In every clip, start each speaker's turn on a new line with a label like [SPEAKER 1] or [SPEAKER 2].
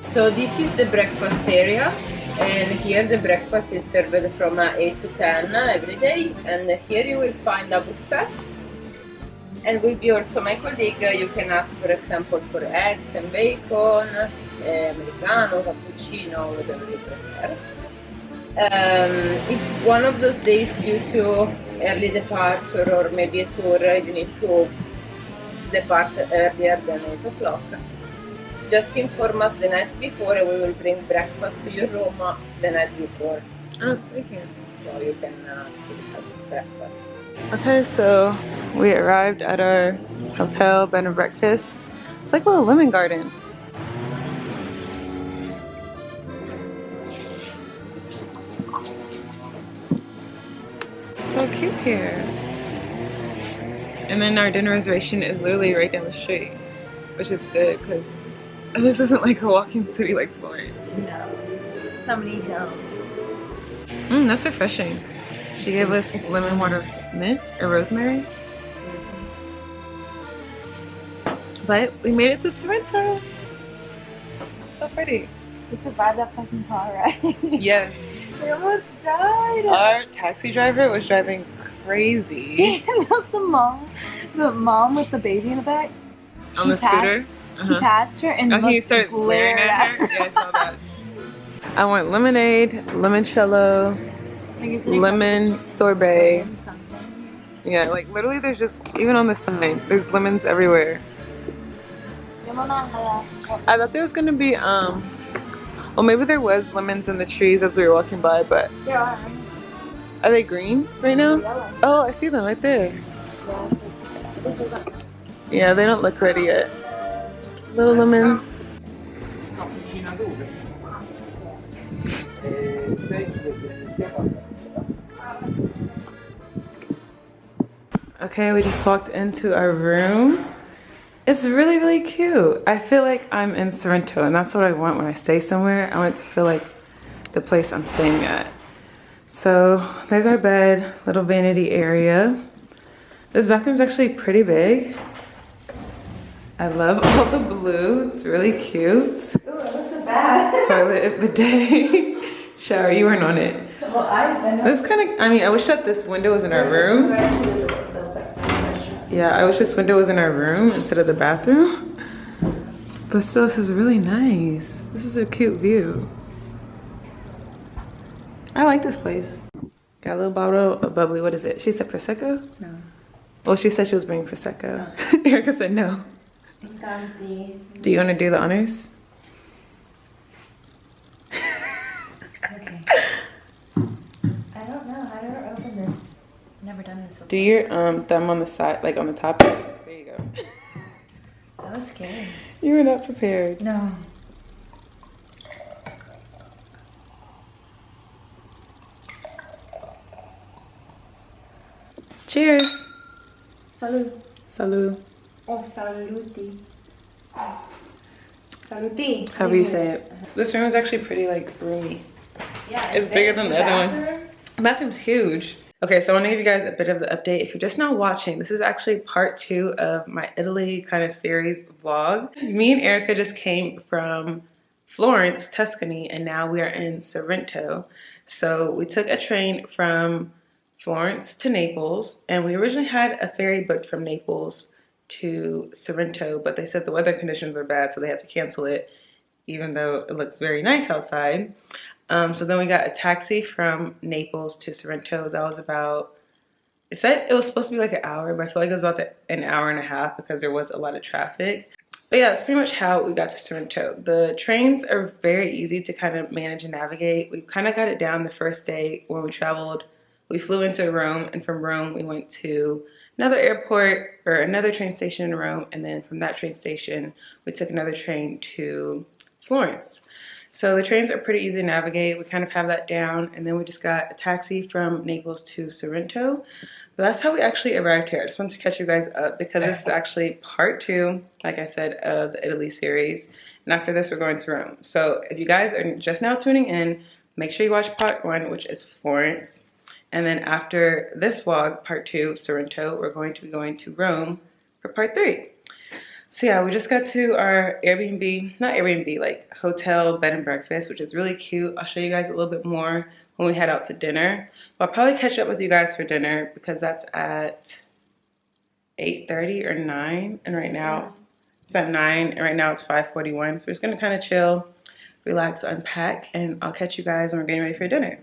[SPEAKER 1] So this is the breakfast area, and here the breakfast is served from 8 to 10 every day, and here you will find a buffet. And with also my colleague, you can ask, for example, for eggs and bacon, americano, cappuccino, whatever you prefer. If one of those days, due to early departure or maybe a tour, you need to depart earlier than 8 o'clock, just inform us the night before and we will bring breakfast to your room the night before.
[SPEAKER 2] Oh, thank you.
[SPEAKER 1] So you can still have breakfast.
[SPEAKER 2] Okay, so we arrived at our hotel bed and breakfast. It's like a little lemon garden. So cute here. And then our dinner reservation is literally right down the street, which is good because this isn't like a walking city like Florence.
[SPEAKER 3] No. So many hills.
[SPEAKER 2] That's refreshing. She gave us lemon water mint or rosemary. But we made it to Sorrento. So pretty.
[SPEAKER 3] We survived that fucking car ride.
[SPEAKER 2] Yes.
[SPEAKER 3] We almost died.
[SPEAKER 2] Our taxi driver was driving crazy.
[SPEAKER 3] the mom with the baby in the back.
[SPEAKER 2] On the scooter?
[SPEAKER 3] He passed her and
[SPEAKER 2] he started glaring at her. Yeah, I saw that. I want lemonade, limoncello, lemon sorbet. Yeah, like literally there's just, even on the sign, there's lemons everywhere. I thought there was gonna be, well maybe there was lemons in the trees as we were walking by, but
[SPEAKER 3] There are.
[SPEAKER 2] are they green right now? Oh, I see them right there. Yeah, they don't look ready yet. Little lemons. Okay, we just walked into our room. It's really, really cute. I feel like I'm in Sorrento, and that's what I want when I stay somewhere. I want it to feel like the place I'm staying at. So there's our bed, little vanity area. This bathroom's actually pretty big. I love all the blue. It's really cute.
[SPEAKER 3] Ooh, it looks so bad.
[SPEAKER 2] Toilet, bidet, shower. You weren't on it.
[SPEAKER 3] Well, I've been.
[SPEAKER 2] This kind of, I mean, I wish that this window was in our room. Yeah, I wish this window was in our room instead of the bathroom. But still, this is really nice. This is a cute view. I like this place. Got a little bottle of bubbly. What is it? She said Prosecco?
[SPEAKER 3] No.
[SPEAKER 2] Well, she said she was bringing Prosecco. Erica said no. Do you want to do the honors?
[SPEAKER 3] Okay. I don't know. How do I open this? Never done this before.
[SPEAKER 2] Do your thumb on the side, like on the top. There you go.
[SPEAKER 3] That was scary.
[SPEAKER 2] You were not prepared.
[SPEAKER 3] No.
[SPEAKER 2] Cheers.
[SPEAKER 3] Salud.
[SPEAKER 2] Salud.
[SPEAKER 3] Oh, saluti. Saluti.
[SPEAKER 2] However you say it. This room is actually pretty like roomy.
[SPEAKER 3] Yeah.
[SPEAKER 2] It's bigger than the other one. The bathroom's huge. Okay, so I want to give you guys a bit of the update. If you're just now watching, this is actually part 2 of my Italy kind of series vlog. Me and Erica just came from Florence, Tuscany, and now we are in Sorrento. So we took a train from Florence to Naples, and we originally had a ferry booked from Naples to Sorrento, but they said the weather conditions were bad, so they had to cancel it, even though it looks very nice outside. So then we got a taxi from Naples to Sorrento. That was about, it said it was supposed to be like an hour, but I feel like it was about an hour and a half because there was a lot of traffic. But yeah, that's pretty much how we got to Sorrento. The trains are very easy to kind of manage and navigate. We kind of got it down the first day when we traveled. We flew into Rome, and from Rome we went to another airport or another train station in Rome, and then from that train station we took another train to Florence. So the trains are pretty easy to navigate. We kind of have that down, and then we just got a taxi from Naples to Sorrento. But that's how we actually arrived here. I just wanted to catch you guys up because this is actually part 2, like I said, of the Italy series. And after this, we're going to Rome. So if you guys are just now tuning in, make sure you watch part 1, which is Florence. And then after this vlog, part 2, Sorrento, we're going to be going to Rome for part 3. So yeah, we just got to our Airbnb, not Airbnb, like hotel bed and breakfast, which is really cute. I'll show you guys a little bit more when we head out to dinner. But I'll probably catch up with you guys for dinner because that's at 8:30 or 9. And right now it's at 9 and right now it's 5:41. So we're just gonna kind of chill, relax, unpack, and I'll catch you guys when we're getting ready for dinner.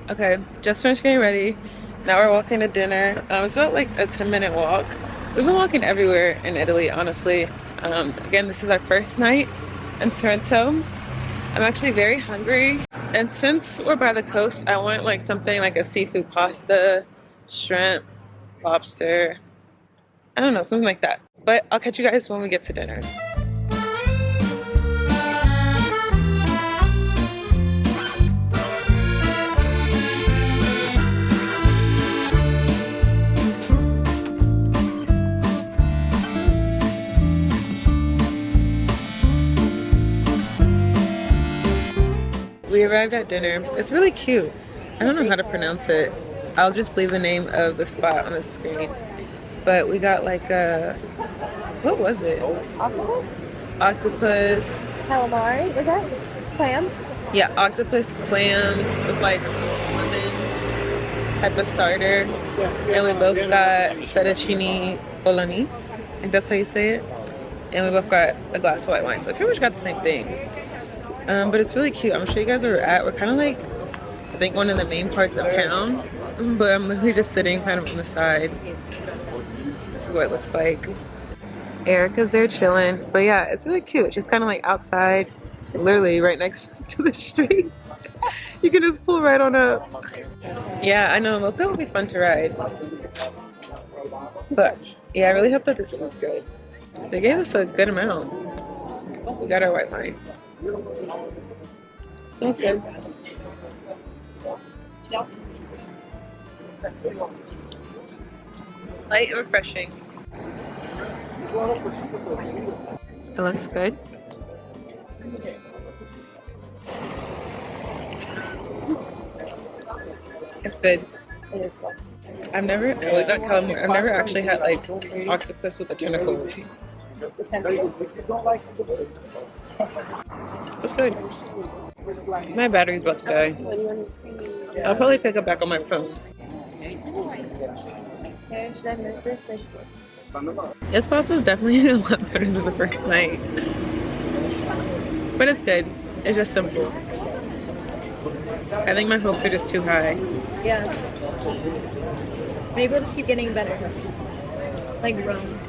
[SPEAKER 2] Okay, just finished getting ready. Now we're walking to dinner. It's about like a 10-minute walk. We've been walking everywhere in Italy, honestly. Again, this is our first night in Sorrento. I'm actually very hungry. And since we're by the coast, I want like something like a seafood pasta, shrimp, lobster. I don't know, something like that. But I'll catch you guys when we get to dinner. We arrived at dinner. It's really cute. I don't know how to pronounce it. I'll just leave the name of the spot on the screen. But we got like a, what was it?
[SPEAKER 3] Octopus?
[SPEAKER 2] Octopus.
[SPEAKER 3] Calamari? Was that clams?
[SPEAKER 2] Yeah, octopus clams with like lemon type of starter. And we both got fettuccine bolognese. I think that's how you say it. And we both got a glass of white wine. So we pretty much got the same thing. But it's really cute. I'm gonna show you guys where we're at. We're kind of like, I think, one of the main parts of town. But I'm literally just sitting kind of on the side. This is what it looks like. Erica's there chilling. But yeah, it's really cute. It's just kind of like outside, literally right next to the street. You can just pull right on up. Yeah, I know. Mocha will be fun to ride. But yeah, I really hope that this one's good. They gave us a good amount. We got our white wine. Smells good. Light and refreshing. It looks good. It's good. I've never, well, not calamari, I've never actually had like octopus with the tentacles. It's good. My battery's about to die. I'll probably pick up back on my phone. This pasta is definitely a lot better than the first night. But it's good. It's just simple. I think my hopes are just too high.
[SPEAKER 3] Yeah. Maybe we'll just keep getting better. Like Rome.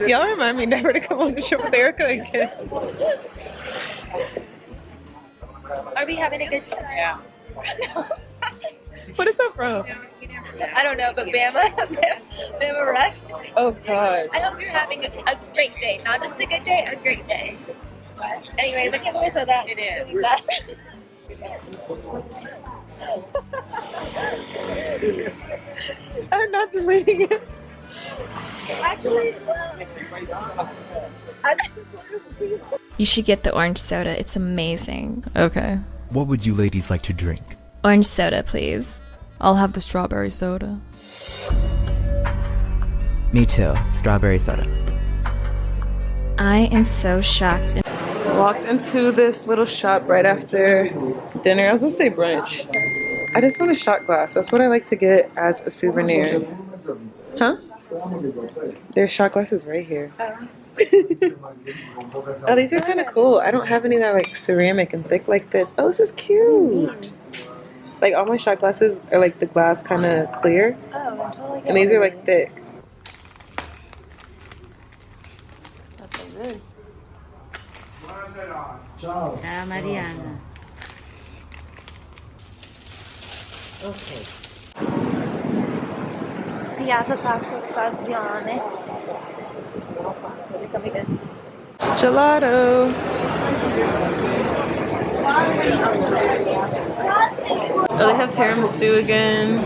[SPEAKER 2] Y'all remind me never to come on the trip with Erica again.
[SPEAKER 3] Are we having a good time?
[SPEAKER 2] Yeah. What is that from?
[SPEAKER 3] I don't know, but Bama Rush.
[SPEAKER 2] Oh God.
[SPEAKER 3] I hope you're having a great day. Not just a good day, a great day. Anyway, look at where I said that. It is.
[SPEAKER 2] I'm not deleting it.
[SPEAKER 3] Actually,
[SPEAKER 4] You should get the orange soda. It's amazing.
[SPEAKER 5] Okay.
[SPEAKER 6] What would you ladies like to drink?
[SPEAKER 4] Orange soda, please.
[SPEAKER 5] I'll have the strawberry soda.
[SPEAKER 6] Me too. Strawberry soda.
[SPEAKER 4] I am so shocked.
[SPEAKER 2] Walked into this little shop right after dinner. I was gonna say brunch. I just want a shot glass. That's what I like to get as a souvenir. Huh? There's shot glasses right here. Oh, these are kind of cool. I don't have any that are like ceramic and thick like this. Oh, this is cute. Like all my shot glasses are like the glass kind of clear.
[SPEAKER 3] oh, totally.
[SPEAKER 2] And these are like thick.
[SPEAKER 5] That's so good.
[SPEAKER 7] Ciao, Mariana.
[SPEAKER 3] The cambiato tasto stazione.
[SPEAKER 2] Gelato. Oh, they have tiramisu again.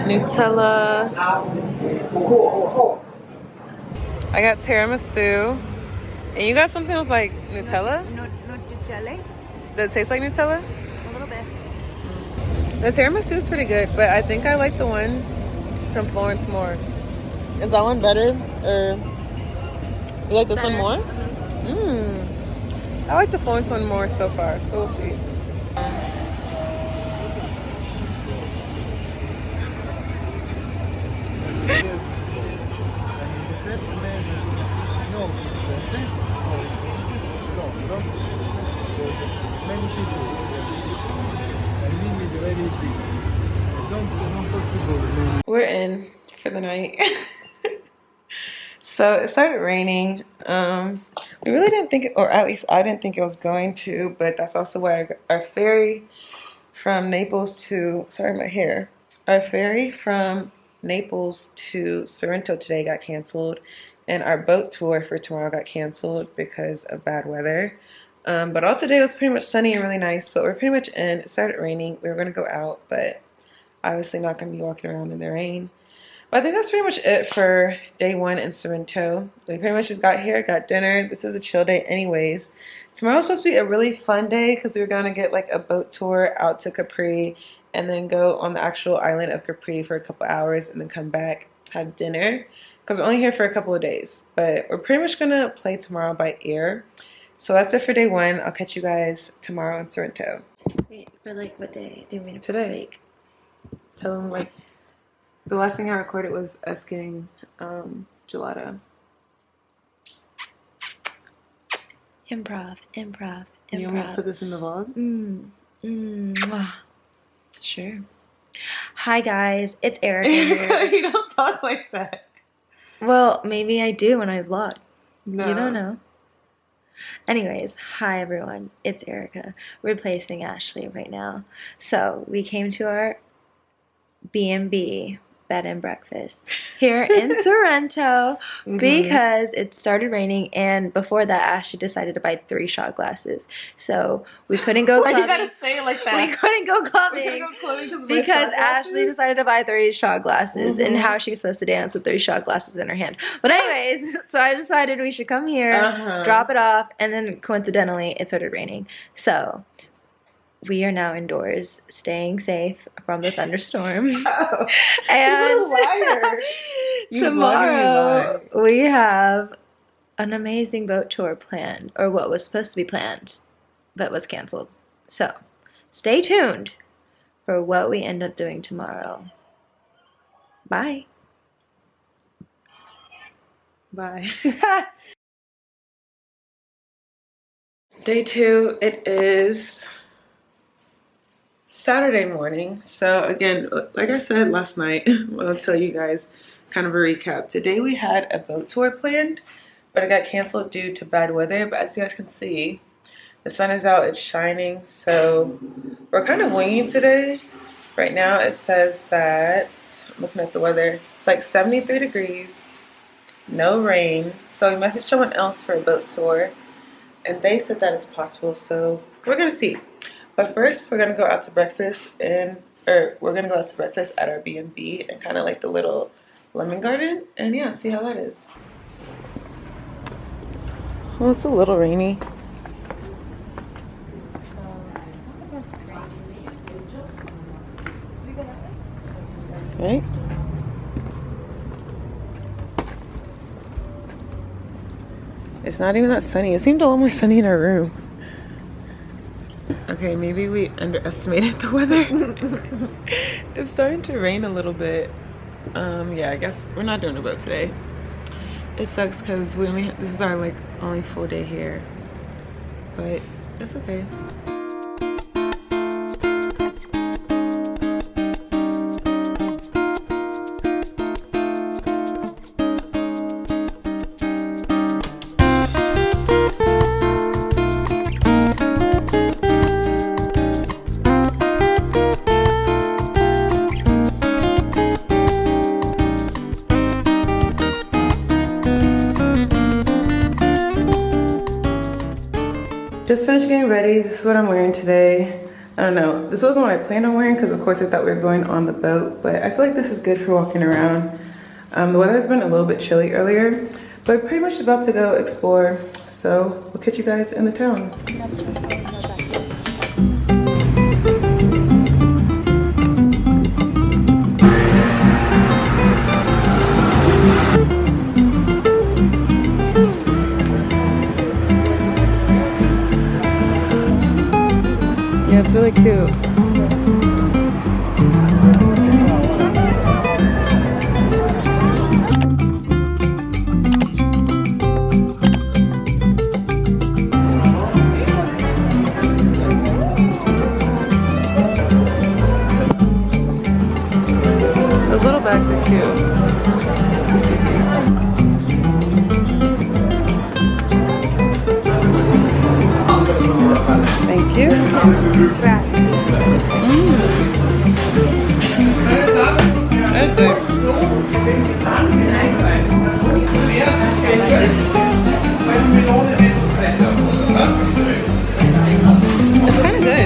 [SPEAKER 2] Nutella. I got tiramisu. And you got something with like Nutella?
[SPEAKER 3] Nutella?
[SPEAKER 2] Does it taste like Nutella?
[SPEAKER 3] A little bit.
[SPEAKER 2] The tiramisu is pretty good, but I think I like the one from Florence more. Is that one better? Or you like this one more? I like the Florence one more so far. But we'll see. We're in for the night. So it started raining. We really didn't think, or at least I didn't think it was going to, but that's also why our ferry from Naples to, sorry, my hair. Our ferry from Naples to Sorrento today got canceled, and our boat tour for tomorrow got canceled because of bad weather. But all today was pretty much sunny and really nice, but we're pretty much in. It started raining. We were going to go out, but obviously not going to be walking around in the rain. But I think that's pretty much it for day one in Sorrento. We pretty much just got here, got dinner. This is a chill day anyways. Tomorrow's supposed to be a really fun day because we're going to get like a boat tour out to Capri and then go on the actual island of Capri for a couple hours and then come back, have dinner. Because we're only here for a couple of days. But we're pretty much going to play tomorrow by ear. So that's it for day one. I'll catch you guys tomorrow in Sorrento.
[SPEAKER 3] Wait, for like what day do you mean
[SPEAKER 2] Today. Tell them like the last thing I recorded was us getting gelato.
[SPEAKER 3] Improv.
[SPEAKER 2] You want me to put this in the vlog?
[SPEAKER 3] Sure. Hi guys, it's Erica here.
[SPEAKER 2] You don't talk like that.
[SPEAKER 3] Well, maybe I do when I vlog.
[SPEAKER 2] No.
[SPEAKER 3] You don't know. Anyways, hi everyone, it's Erica, replacing Ashley right now. So, we came to our BNB bed and breakfast here in Sorrento because it started raining, and before that Ashley decided to buy 3 shot glasses. So we couldn't go clubbing.
[SPEAKER 2] You gotta say it like that.
[SPEAKER 3] We couldn't go clubbing because Ashley decided to buy 3 shot glasses, and how she was supposed to dance with 3 shot glasses in her hand. But anyways, so I decided we should come here, drop it off, and then coincidentally it started raining. So we are now indoors, staying safe from the thunderstorms.
[SPEAKER 2] Oh,
[SPEAKER 3] and
[SPEAKER 2] you're a liar.
[SPEAKER 3] Tomorrow we have an amazing boat tour planned, or what was supposed to be planned, but was canceled. So stay tuned for what we end up doing tomorrow. Bye.
[SPEAKER 2] Bye. Day 2, it is Saturday morning. So again, like I said last night, I'll tell you guys kind of a recap. Today we had a boat tour planned, but it got canceled due to bad weather. But as you guys can see, the sun is out, it's shining. So we're kind of winging today. Right now it says that, I'm looking at the weather, it's like 73 degrees, no rain. So we messaged someone else for a boat tour, and they said that is possible. So we're gonna see. But first, we're gonna go out to breakfast at our B&B and kind of like the little lemon garden, and yeah, see how that is. Well, it's a little rainy. Right? It's not even that sunny. It seemed a lot more sunny in our room. Okay, maybe we underestimated the weather. It's starting to rain a little bit. Yeah, I guess we're not doing a boat today. It sucks because this is our like only full day here, but that's okay. Just finished getting ready. This is what I'm wearing today. I don't know. This wasn't what I planned on wearing because of course I thought we were going on the boat, but I feel like this is good for walking around. The weather has been a little bit chilly earlier, but we're pretty much about to go explore. So we'll catch you guys in the town. Yeah, it's really cute. Those little bags are cute. Thank you. That's good. It's kind of good.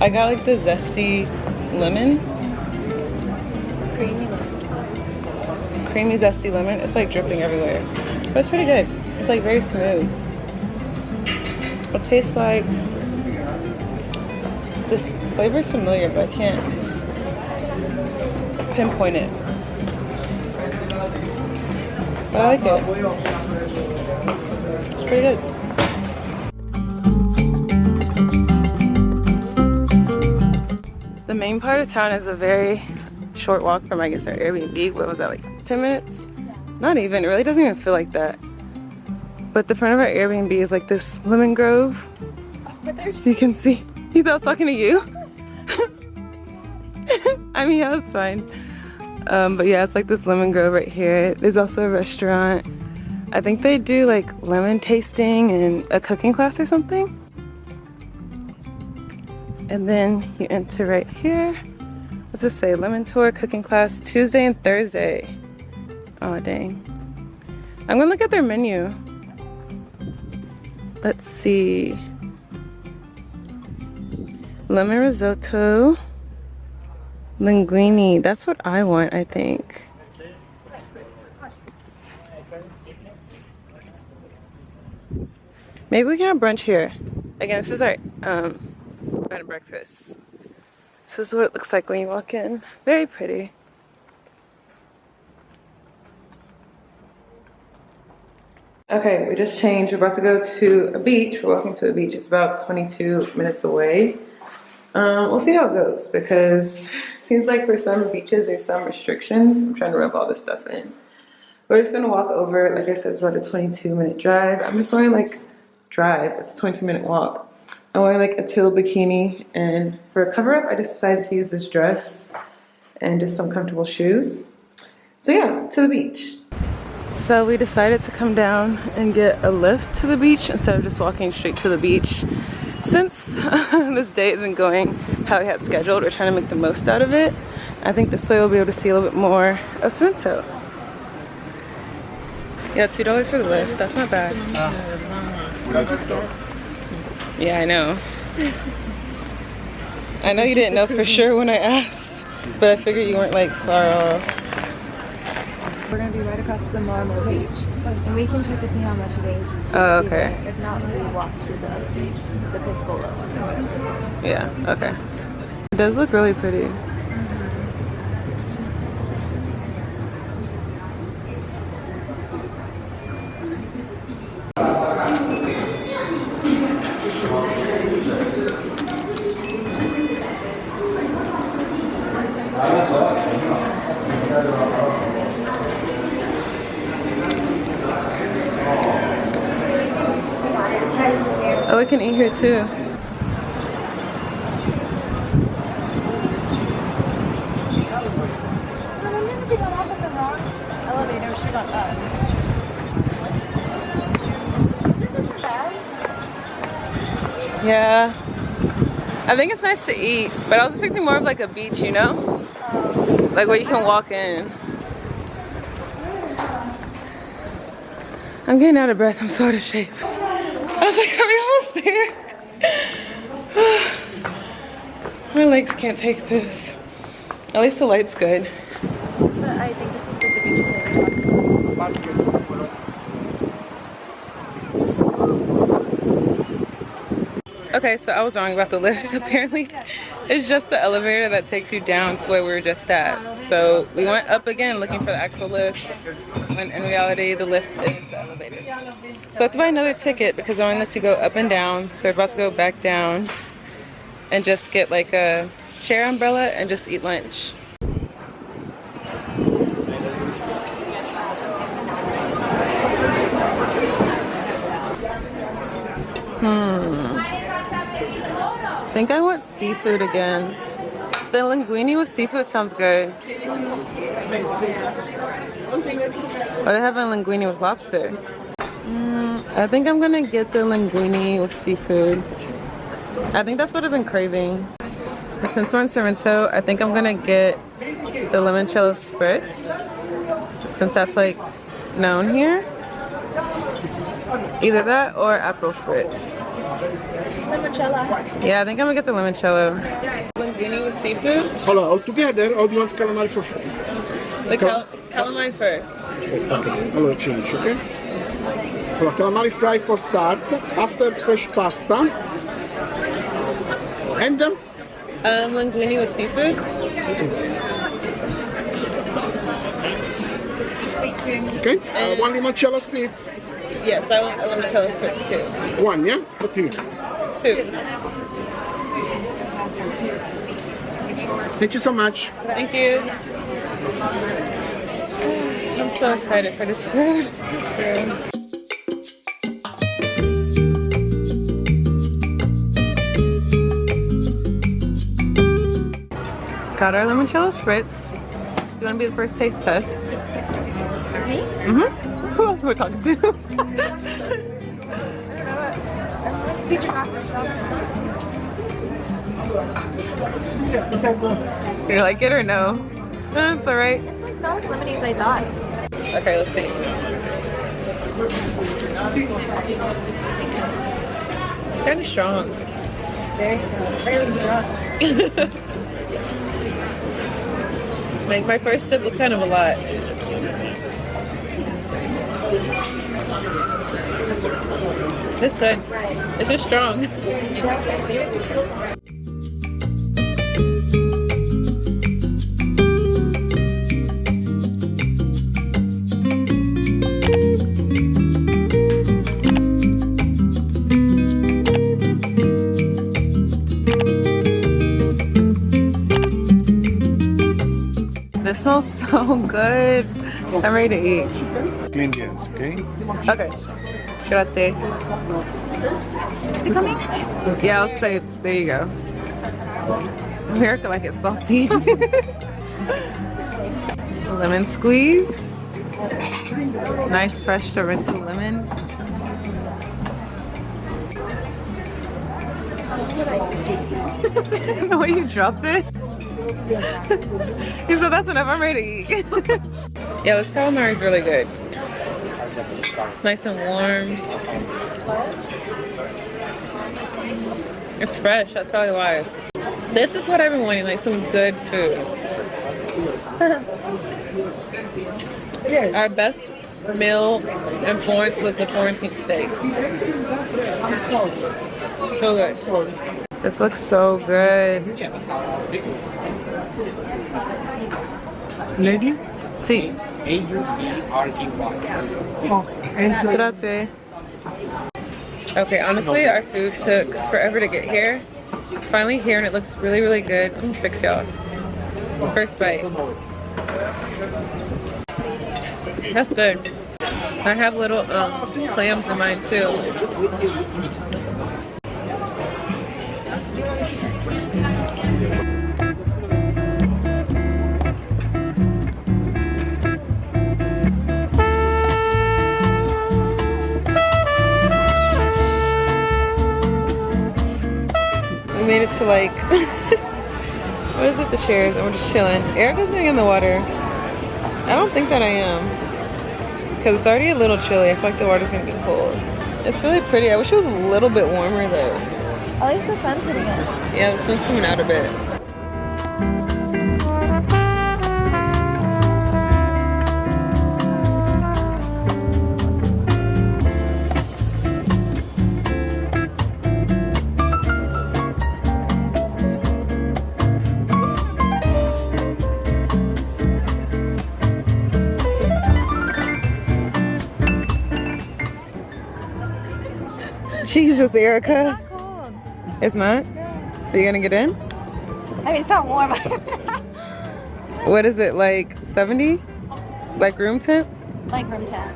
[SPEAKER 2] I got like the zesty lemon. Creamy zesty lemon. It's like dripping everywhere. But it's pretty good. It's like very smooth. It tastes like, this flavor is familiar, but I can't pinpoint it. But I like it. It's pretty good. The main part of town is a very short walk from, I guess, our Airbnb. What was that, like 10 minutes? Not even, it really doesn't even feel like that. But the front of our Airbnb is like this lemon grove. So you can see. You thought I was talking to you? I mean, yeah, that's fine. But yeah, it's like this lemon grove right here. There's also a restaurant. I think they do like lemon tasting and a cooking class or something. And then you enter right here. What's this say? Lemon tour, cooking class, Tuesday and Thursday. Oh, dang. I'm gonna look at their menu. Let's see. Lemon risotto, linguine. That's what I want, I think. Maybe we can have brunch here. Again, this is our bed and breakfast. This is what it looks like when you walk in. Very pretty. Okay, we just changed. We're about to go to a beach. We're walking to a beach. It's about 22 minutes away. We'll see how it goes because it seems like for some beaches there's some restrictions. I'm trying to rub all this stuff in. We're just gonna walk over. Like I said, it's about a 22-minute drive. I'm just wearing like drive. It's a 22-minute walk. I'm wearing like a teal bikini, and for a cover up, I just decided to use this dress and just some comfortable shoes. So yeah, to the beach. So we decided to come down and get a lift to the beach instead of just walking straight to the beach. Since this day isn't going how we had scheduled, we're trying to make the most out of it. I think this way we'll be able to see a little bit more of Sorrento. Yeah, $2 for the lift. That's not bad. Yeah, I know. I know you didn't know for sure when I asked, but I figured you weren't like far off.
[SPEAKER 3] We're gonna be right across the Marble Beach, and we can check to see how much it is.
[SPEAKER 2] Oh, okay.
[SPEAKER 3] If not, we walk to the Piscola.
[SPEAKER 2] Yeah, okay. It does look really pretty. Oh, we can eat here too. Yeah. I think it's nice to eat, but I was expecting more of like a beach, you know? Like where you can walk in. I'm getting out of breath. I'm so out of shape. I was like, are we almost there? My legs can't take this. At least the light's good.
[SPEAKER 3] But I think this is the beach that we're talking about.
[SPEAKER 2] Okay, so I was wrong about the lift. Apparently, it's just the elevator that takes you down to where we were just at. So we went up again looking for the actual lift, when in reality, the lift is the elevator. So let's buy another ticket because I want us to go up and down. So we're about to go back down and just get like a chair umbrella and just eat lunch. I think I want seafood again. The linguine with seafood sounds good. Oh, they have a linguine with lobster. I think I'm gonna get the linguine with seafood. I think that's what I've been craving. But since we're in Sorrento, I think I'm gonna get the limoncello spritz, since that's like known here. Either that or apple spritz.
[SPEAKER 3] Limoncello.
[SPEAKER 2] Yeah, I think I'm gonna get the limoncello. Linguine with seafood?
[SPEAKER 8] Hold on, all together or do you want calamari for free?
[SPEAKER 2] The calamari first.
[SPEAKER 8] Allora change, ok? Allora, calamari fry for start, after fresh pasta. And
[SPEAKER 2] linguine with seafood?
[SPEAKER 8] okay, one limoncello spritz.
[SPEAKER 2] Yes, I want a limoncello spritz too.
[SPEAKER 8] One, yeah? Or two?
[SPEAKER 2] Two.
[SPEAKER 8] Thank you so much.
[SPEAKER 2] Thank you. I'm so excited for this food. Got our limoncello spritz. Do you want to be the first taste test?
[SPEAKER 3] Me?
[SPEAKER 2] Mm-hmm. Who else am I talking to? You like it or no? It's alright.
[SPEAKER 3] It's like not as lemony as I thought.
[SPEAKER 2] Okay, let's see. It's kind of strong.
[SPEAKER 3] Very strong.
[SPEAKER 2] Like my first sip was kind of a lot. It's good. It's just strong. This smells so good. I'm ready to eat.
[SPEAKER 8] Clean hands, okay?
[SPEAKER 2] Okay. Grazie.
[SPEAKER 3] Is it coming?
[SPEAKER 2] Yeah, I'll say, there you go. America like it's salty. Lemon squeeze. Nice fresh Sorrento lemon. The way you dropped it. He said that's enough, I'm ready to eat. Yeah, this calamari is really good. It's nice and warm. It's fresh, that's probably why. This is what I've been wanting, like some good food. Our best meal in Florence was the Florentine steak. So good. This looks so good.
[SPEAKER 8] Lady?
[SPEAKER 2] Sì. Grazie. Okay, honestly, our food took forever to get here. It's finally here and it looks really, really good. Let me fix y'all. First bite. That's good. I have little clams in mine too. made it to like, what is it, the shares, and we're just chilling. Erica's gonna get in the water. I don't think that I am, because it's already a little chilly. I feel like the water's gonna be cold. It's really pretty. I wish it was a little bit warmer though.
[SPEAKER 3] I like the sun's hitting it.
[SPEAKER 2] Yeah, the sun's coming out a bit. Jesus, Erica.
[SPEAKER 3] It's not cold.
[SPEAKER 2] It's not?
[SPEAKER 3] No.
[SPEAKER 2] So you're gonna get in?
[SPEAKER 3] I mean, it's not warm.
[SPEAKER 2] What is it, like 70? Like room temp?
[SPEAKER 3] Like room temp.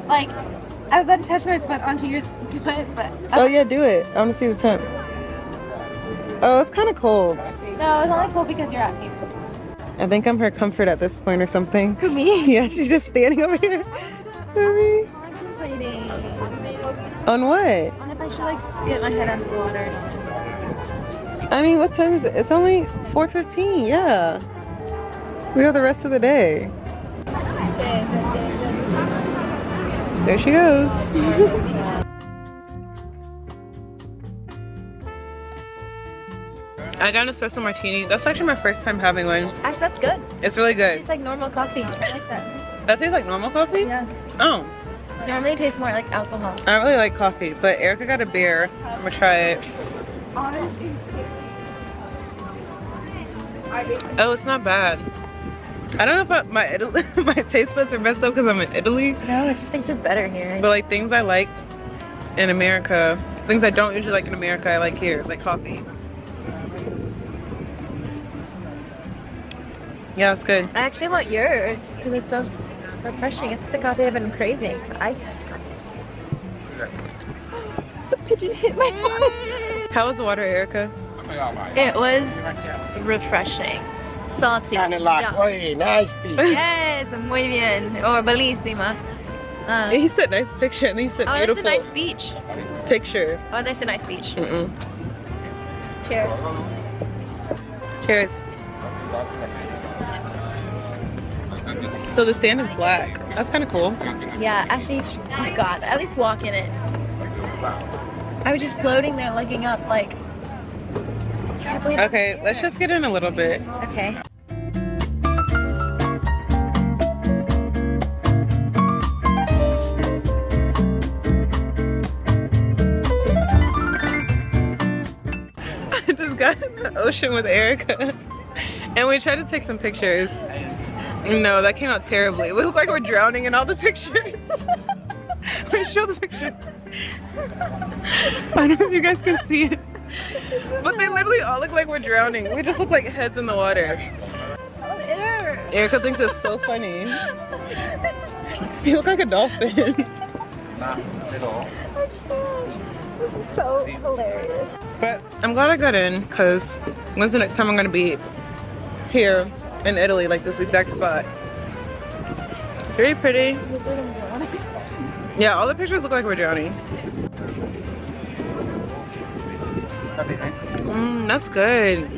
[SPEAKER 3] Like, I was about to touch my foot onto your foot, but...
[SPEAKER 2] Oh yeah, do it. I wanna see the temp. Oh, it's kind of cold.
[SPEAKER 3] No, it's only cold because you're out here.
[SPEAKER 2] I think I'm her comfort at this point or something.
[SPEAKER 3] For me?
[SPEAKER 2] Yeah, she's just standing over here. For me.
[SPEAKER 3] Contemplating
[SPEAKER 2] On what?
[SPEAKER 3] on if I should like get my head under the water.
[SPEAKER 2] I mean, what time is it? It's only 4:15. Yeah. We got the rest of the day. There she goes. I got an espresso martini. That's actually my first time having one.
[SPEAKER 3] Actually, that's good.
[SPEAKER 2] It's really good.
[SPEAKER 3] It's like normal coffee. I like that.
[SPEAKER 2] That tastes like normal coffee?
[SPEAKER 3] Yeah.
[SPEAKER 2] Oh.
[SPEAKER 3] Normally it tastes more like alcohol.
[SPEAKER 2] I don't really like coffee, but Erica got a beer. I'm gonna try it. Oh, it's not bad. I don't know if my taste buds are messed up because I'm in Italy.
[SPEAKER 3] No, it's just things are better here.
[SPEAKER 2] But like things I like in America, things I don't usually like in America, I like here, like coffee. Yeah, it's good.
[SPEAKER 3] I actually want yours because it's so refreshing. It's the coffee I've been craving. The pigeon hit my phone.
[SPEAKER 2] How was the water, Erica?
[SPEAKER 3] It was refreshing. Salty.
[SPEAKER 8] Hey, nice beach.
[SPEAKER 3] Yes, muy bien. Or bellissima.
[SPEAKER 2] He said nice picture and then he said
[SPEAKER 3] Oh,
[SPEAKER 2] beautiful
[SPEAKER 3] that's a nice beach.
[SPEAKER 2] picture.
[SPEAKER 3] Oh, that's a nice beach.
[SPEAKER 2] Mm-mm.
[SPEAKER 3] Cheers.
[SPEAKER 2] Cheers. So the sand is black. That's kind of cool.
[SPEAKER 3] Yeah, actually, oh God, at least walk in it. I was just floating there looking up like... Can't believe it's
[SPEAKER 2] Okay, let's just get in a little bit.
[SPEAKER 3] Okay.
[SPEAKER 2] I just got in the ocean with Erica and we tried to take some pictures. No, that came out terribly. We look like we're drowning in all the pictures. Wait, show the picture. I don't know if you guys can see it. But they literally all look like we're drowning. We just look like heads in the water. Erica thinks it's so funny. You look like a dolphin.
[SPEAKER 3] This is so hilarious.
[SPEAKER 2] But I'm glad I got in because when's the next time I'm gonna be here in Italy, like this exact spot? Very pretty. Yeah, all the pictures look like we're drowning. That's good.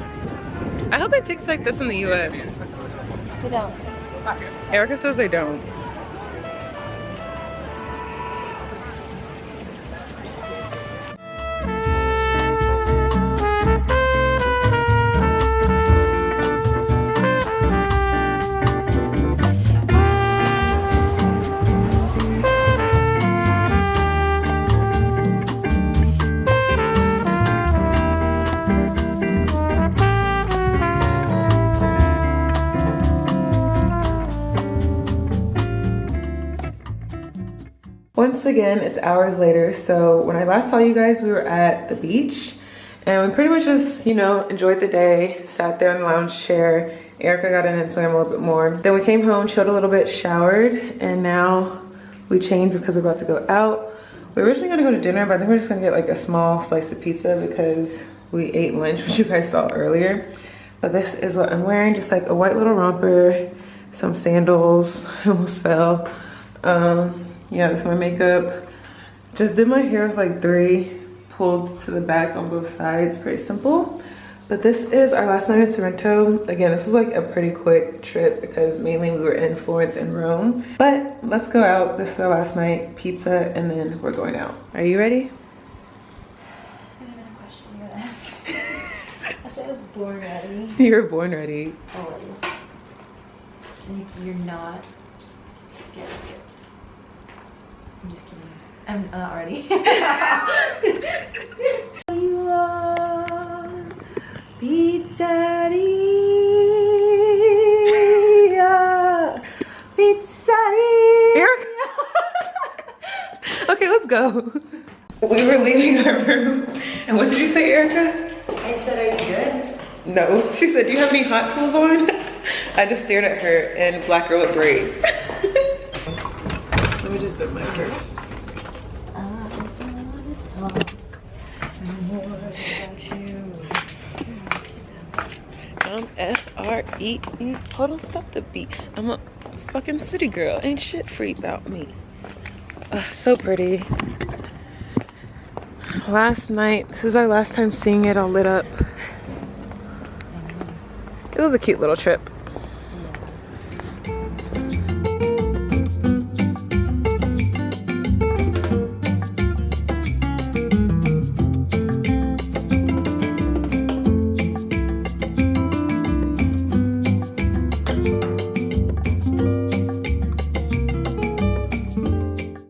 [SPEAKER 2] I hope they taste like this in the US.
[SPEAKER 3] They don't.
[SPEAKER 2] Erica says they don't. Once again, it's hours later. So when I last saw you guys, we were at the beach and we pretty much just, you know, enjoyed the day, sat there in the lounge chair. Erica got in and swam a little bit more. Then we came home, chilled a little bit, showered, and now we changed because we're about to go out. We were originally gonna go to dinner, but I think we're just gonna get like a small slice of pizza because we ate lunch, which you guys saw earlier. But this is what I'm wearing, just like a white little romper, some sandals, I almost fell. Yeah, this is my makeup. Just did my hair with like 3 pulled to the back on both sides, pretty simple. But this is our last night in Sorrento. Again, this was like a pretty quick trip because mainly we were in Florence and Rome. But let's go out. This is our last night, pizza, and then we're going out. Are you ready?
[SPEAKER 3] That's not even a question you would ask. Actually, I was born ready.
[SPEAKER 2] You were born ready.
[SPEAKER 3] Always. And if you're not, get it. I'm just kidding. I'm not ready. You are pizzeria, pizzeria.
[SPEAKER 2] Okay, let's go. We were leaving our room, and what did you say, Erica?
[SPEAKER 3] I said, are you good?
[SPEAKER 2] No, she said, do you have any hot tools on? I just stared at her and black girl with braids. Let me just zip my purse. I'm F-R-E. Hold on, stop the beat. I'm a fucking city girl. Ain't shit free about me. So pretty. Last night, this is our last time seeing it all lit up. It was a cute little trip.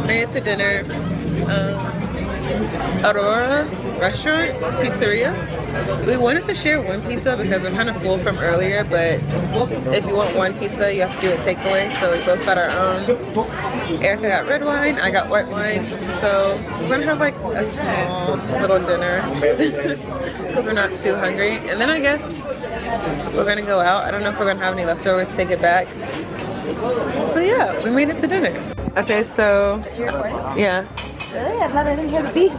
[SPEAKER 2] Made it to dinner. Aurora restaurant, pizzeria. We wanted to share one pizza because we're kind of full from earlier, but if you want one pizza, you have to do a takeaway. So we both got our own. Erica got red wine, I got white wine. So we're gonna have like a small little dinner because we're not too hungry. And then I guess we're gonna go out. I don't know if we're gonna have any leftovers, take it back. But yeah, we made it to dinner. Okay, so yeah.
[SPEAKER 3] Really? I thought I didn't hear the beep.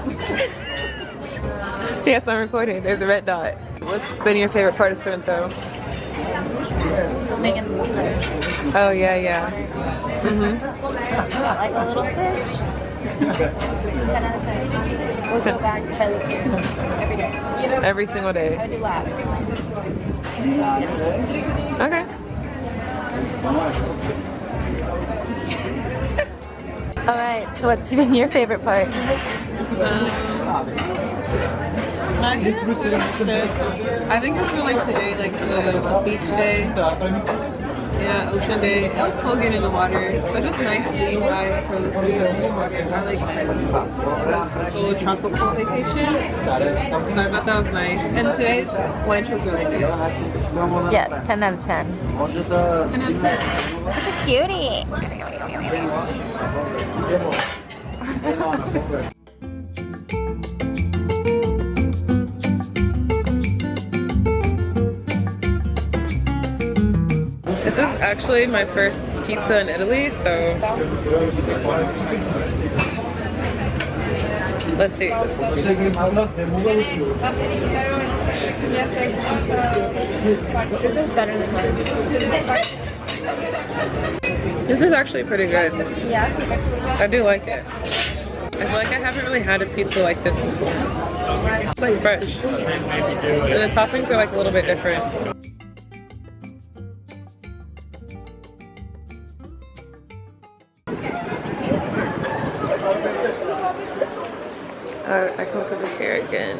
[SPEAKER 2] Yes, I'm recording. There's a red dot. What's been your favorite part of Sorrento?
[SPEAKER 3] Making the tour.
[SPEAKER 2] Oh, yeah, yeah.
[SPEAKER 3] Like a little fish. 10 out of 10. We'll go back if I live here every day.
[SPEAKER 2] Every single day.
[SPEAKER 3] I do laps.
[SPEAKER 2] Okay.
[SPEAKER 3] All right, so what's been your favorite part?
[SPEAKER 2] I think it's been like today, like the beach day. Yeah, ocean day. It was cold getting in the water, but just nice being by the coast. I like those little tropical vacations. So I thought that was nice. And today's lunch was really good.
[SPEAKER 3] Yes, 10 out of 10.
[SPEAKER 2] 10 out of 10.
[SPEAKER 3] Look at the cutie.
[SPEAKER 2] This is actually my first pizza in Italy, so let's see.
[SPEAKER 3] This is better than mine.
[SPEAKER 2] This is actually pretty good.
[SPEAKER 3] Yeah.
[SPEAKER 2] I do like it. I feel like I haven't really had a pizza like this before. It's like fresh. And the toppings are like a little bit different. I can look over here again.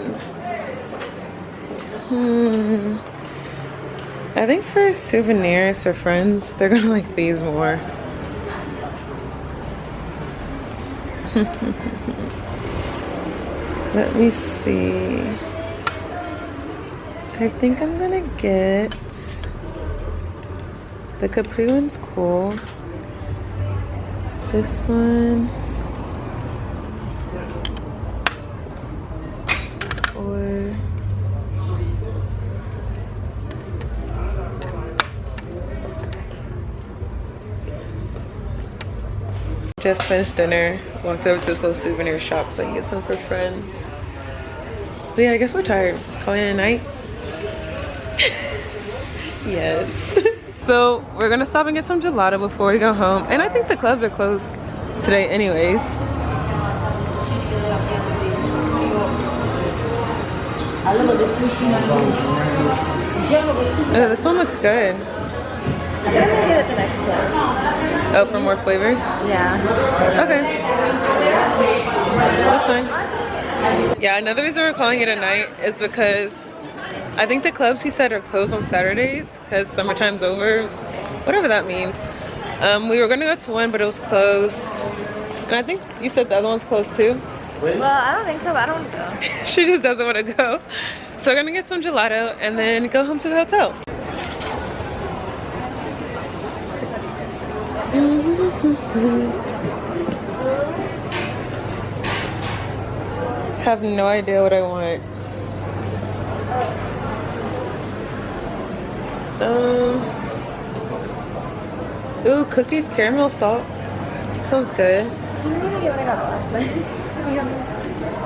[SPEAKER 2] I think for souvenirs for friends, they're gonna like these more. Let me see. I think I'm gonna get the Capri one's cool. This one. Or just finished dinner, walked over to this little souvenir shop so I can get some for friends. But yeah, I guess we're tired. Calling it a night? Yes. So we're gonna stop and get some gelato before we go home. And I think the clubs are closed today anyways. Oh, this one looks good.
[SPEAKER 3] I'm gonna get it the next one.
[SPEAKER 2] Oh, for more flavors?
[SPEAKER 3] Yeah.
[SPEAKER 2] Okay. That's fine. Yeah, another reason we're calling it a night is because I think the clubs, he said, are closed on Saturdays because summertime's over. Whatever that means. We were gonna go to one, but it was closed. And I think you said the other one's closed too?
[SPEAKER 3] Well, I don't think so, but I don't want to go.
[SPEAKER 2] She just doesn't want to go. So we're gonna get some gelato and then go home to the hotel. Have no idea what I want. Ooh, cookies, caramel salt. Sounds good.
[SPEAKER 3] I'm gonna get what I got last night.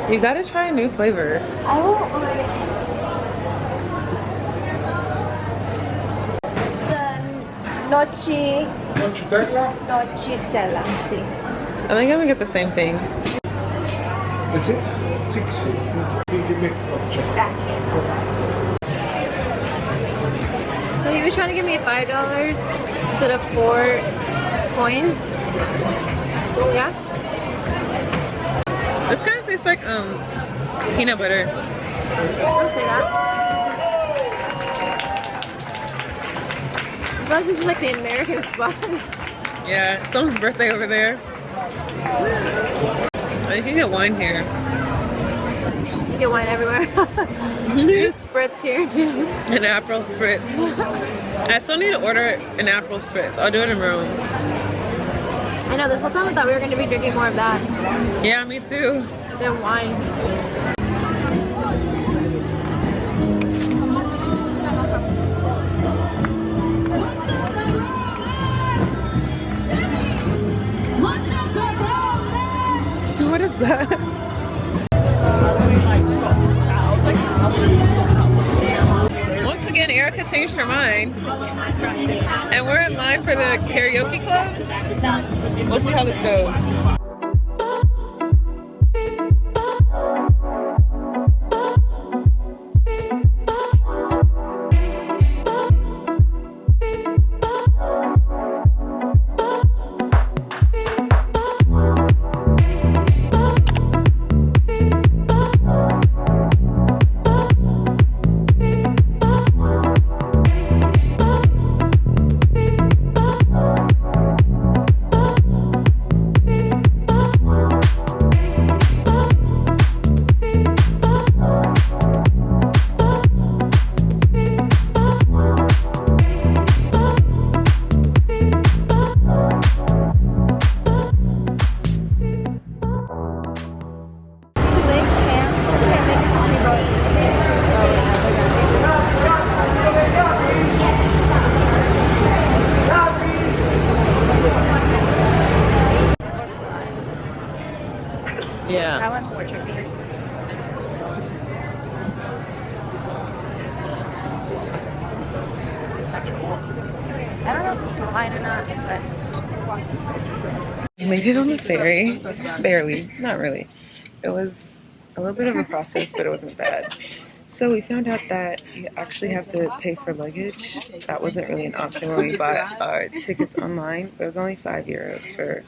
[SPEAKER 2] You gotta try a new flavor.
[SPEAKER 3] I won't like the Nocitella. See.
[SPEAKER 2] I think I'm gonna get the same thing.
[SPEAKER 8] That's it? 6.
[SPEAKER 3] So he was trying to give me $5 instead of 4 coins. Yeah.
[SPEAKER 2] This kind of tastes like peanut butter.
[SPEAKER 3] Don't say that. I feel like this is like the American spot.
[SPEAKER 2] Yeah, someone's birthday over there. Oh, you can get wine here.
[SPEAKER 3] You get wine everywhere. Juice spritz here too.
[SPEAKER 2] An Aperol spritz. I still need to order an Aperol spritz. I'll do it in Rome.
[SPEAKER 3] I know, this whole time I thought we were going to be drinking more of that
[SPEAKER 2] Yeah, me too.
[SPEAKER 3] than wine.
[SPEAKER 2] What is that? Once again, Erica changed her mind. And we're in line for the karaoke club. We'll see how this goes. Yeah.
[SPEAKER 3] That one's more tricky. I don't know if it's fine or not, but
[SPEAKER 2] We made it on the ferry. Barely. Not really. It was a little bit of a process, but it wasn't bad. So we found out that you actually have to pay for luggage. That wasn't really an option when we bought our tickets online, but it was only €5 for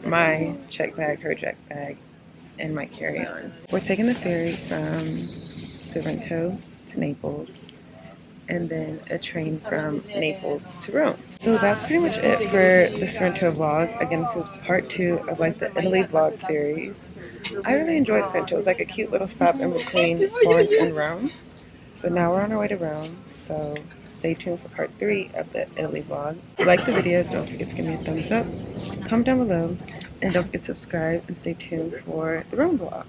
[SPEAKER 2] my check bag, her check bag, and my carry-on. We're taking the ferry from Sorrento to Naples, and then a train from Naples to Rome. So that's pretty much it for the Sorrento vlog. Again, this is part 2 of like the Italy vlog series. I really enjoyed Sorrento. It was like a cute little stop in between Florence and Rome. But now we're on our way to Rome, so stay tuned for part 3 of the Italy vlog. If you liked the video, don't forget to give me a thumbs up, comment down below, and don't forget to subscribe and stay tuned for the Rome vlog.